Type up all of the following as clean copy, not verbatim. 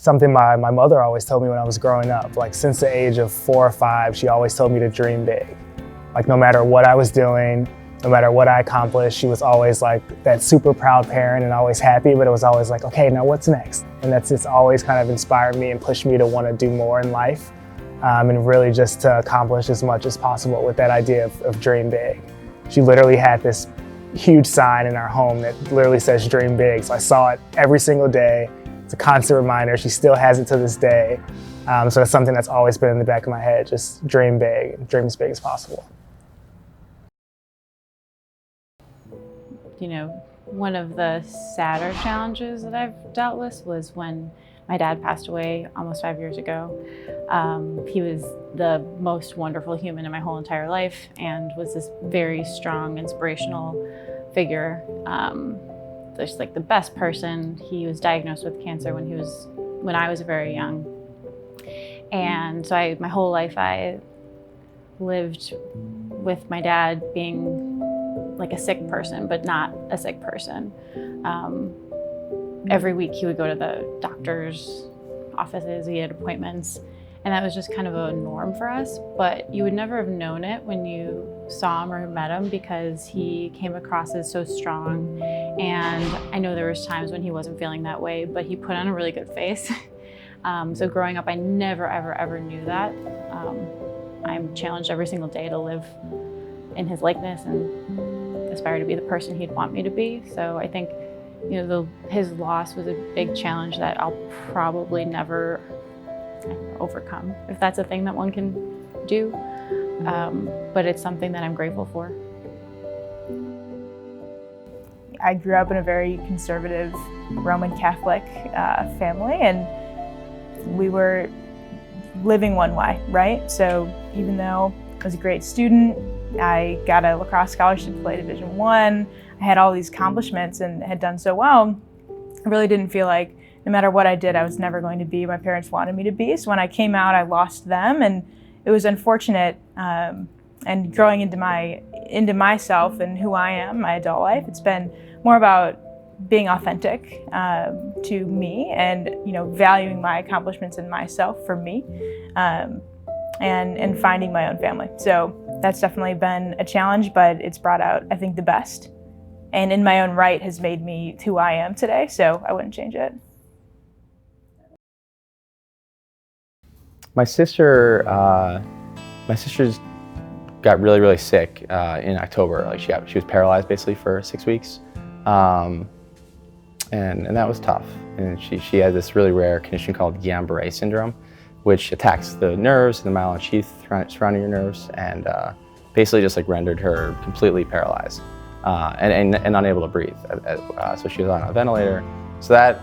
something my mother always told me when I was growing up. Like since the age of 4 or 5, she always told me to dream big. Like no matter what I was doing, no matter what I accomplished, she was always like that super proud parent and always happy, but it was always like, okay, now what's next? And that's just always kind of inspired me and pushed me to want to do more in life, and really just to accomplish as much as possible with that idea of dream big. She literally had this huge sign in our home that literally says dream big. So I saw it every single day. It's a constant reminder. She still has it to this day. So it's something that's always been in the back of my head, just dream big, dream as big as possible. You know, one of the sadder challenges that I've dealt with was when my dad passed away almost 5 years ago. He was the most wonderful human in my whole entire life and was this very strong, inspirational figure. Just like the best person. He was diagnosed with cancer when I was very young. And so my whole life I lived with my dad being like a sick person, but not a sick person. Every week he would go to the doctor's offices, he had appointments, and that was just kind of a norm for us. But you would never have known it when you saw him or met him because he came across as so strong. And I know there was times when he wasn't feeling that way, but he put on a really good face. So growing up, I never, ever knew that. I'm challenged every single day to live in his likeness and aspire to be the person he'd want me to be. So I think, you know, his loss was a big challenge that I'll probably never overcome, if that's a thing that one can do. But it's something that I'm grateful for. I grew up in a very conservative Roman Catholic family, and we were living one way, right? So even though I was a great student, I got a lacrosse scholarship to play Division I, I had all these accomplishments and had done so well, I really didn't feel like no matter what I did, I was never going to be my parents wanted me to be. So when I came out, I lost them, and it was unfortunate. And growing into myself and who I am, my adult life, it's been more about being authentic to me, and valuing my accomplishments and myself for me, and finding my own family. So that's definitely been a challenge, but it's brought out, I think, the best, and in my own right has made me who I am today. So I wouldn't change it. My sister's got really sick in October. Like she was paralyzed basically for 6 weeks, and that was tough. And she had this really rare condition called Guillain-Barré syndrome, which attacks the nerves and the myelin sheath surrounding your nerves, and basically just like rendered her completely paralyzed and unable to breathe. So she was on a ventilator. So that's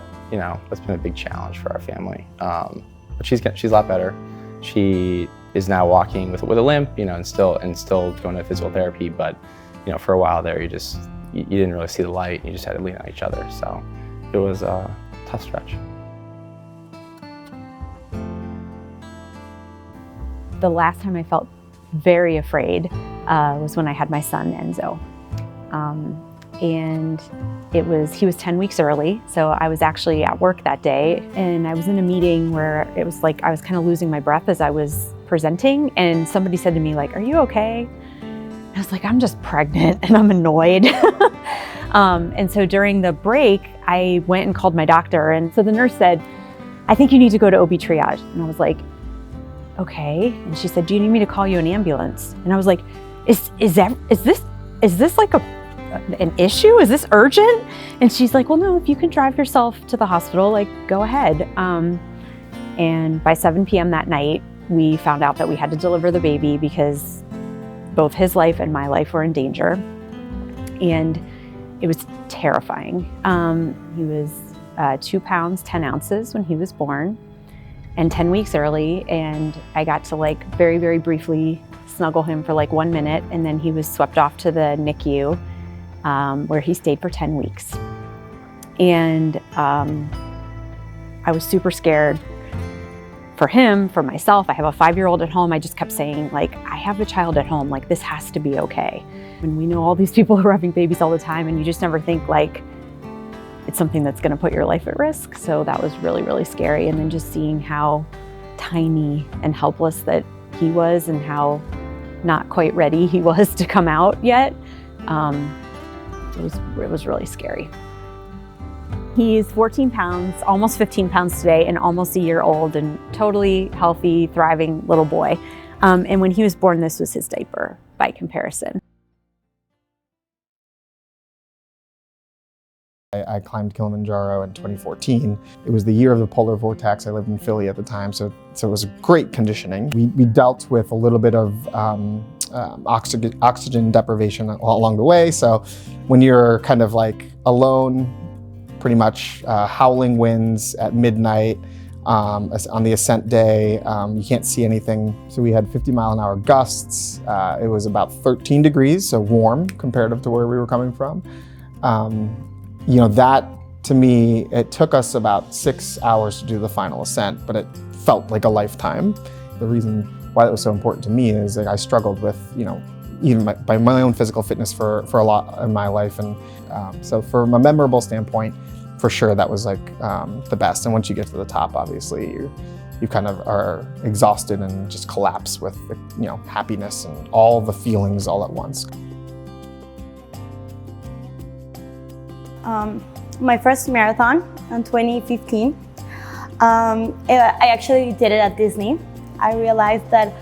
been a big challenge for our family. But she's a lot better. She is now walking with a limp, and still going to physical therapy. But for a while there, you didn't really see the light. You just had to lean on each other. So it was a tough stretch. The last time I felt very afraid was when I had my son Enzo, and he was 10 weeks early. So I was actually at work that day, and I was in a meeting where it was like I was kind of losing my breath as I was presenting, and somebody said to me, like, "Are you okay?" I was like, "I'm just pregnant and I'm annoyed." And so during the break, I went and called my doctor, and so the nurse said, "I think you need to go to OB triage." And I was like, "Okay." And she said, "Do you need me to call you an ambulance?" And I was like, "Is this like an issue? Is this urgent?" And she's like, "Well, no, if you can drive yourself to the hospital, like, go ahead." And by 7 p.m. that night, we found out that we had to deliver the baby because both his life and my life were in danger. And it was terrifying. He was 2 pounds, 10 ounces when he was born, and 10 weeks early. And I got to very, very briefly snuggle him for 1 minute, and then he was swept off to the NICU, where he stayed for 10 weeks. And I was super scared for him, for myself. I have a 5-year-old at home. I just kept saying, I have a child at home, this has to be okay. And we know all these people who are having babies all the time, and you just never think it's something that's going to put your life at risk. So that was really, really scary. And then just seeing how tiny and helpless that he was and how not quite ready he was to come out yet, it was really scary. He's 14 pounds, almost 15 pounds today, and almost a year old, and totally healthy, thriving little boy. And when he was born, this was his diaper by comparison. I climbed Kilimanjaro in 2014. It was the year of the polar vortex. I lived in Philly at the time, so it was great conditioning. We dealt with a little bit of oxygen deprivation along the way. So when you're kind of like alone, pretty much howling winds at midnight on the ascent day, you can't see anything. So we had 50-mile-an-hour gusts. It was about 13 degrees, so warm comparative to where we were coming from. You know, that to me, it took us about 6 hours to do the final ascent, but it felt like a lifetime. The reason why that was so important to me is that I struggled with, you know, even by my own physical fitness for a lot in my life. And so from a memorable standpoint, for sure, that was like the best. And once you get to the top, obviously, you kind of are exhausted and just collapse with, you know, happiness and all the feelings all at once. My first marathon in 2015, I actually did it at Disney. I realized that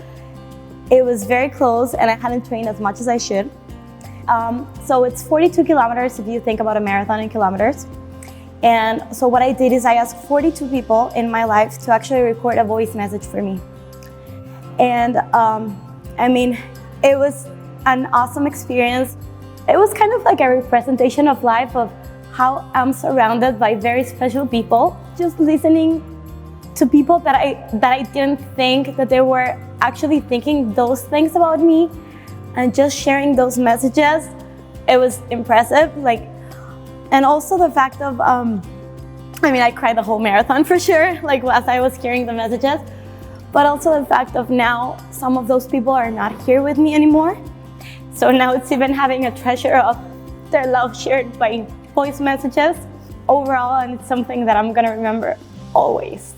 it was very close and I hadn't trained as much as I should. So it's 42 kilometers if you think about a marathon in kilometers. And so what I did is I asked 42 people in my life to actually record a voice message for me. And I mean, it was an awesome experience. It was kind of like a representation of life, of how I'm surrounded by very special people. Just listening to people that I didn't think that they were actually thinking those things about me, and just sharing those messages, it was impressive. Like, and also the fact of, I mean, I cried the whole marathon for sure, like as I was hearing the messages, but also the fact of now some of those people are not here with me anymore. So now it's even having a treasure of their love shared by voice messages overall, and it's something that I'm gonna remember always.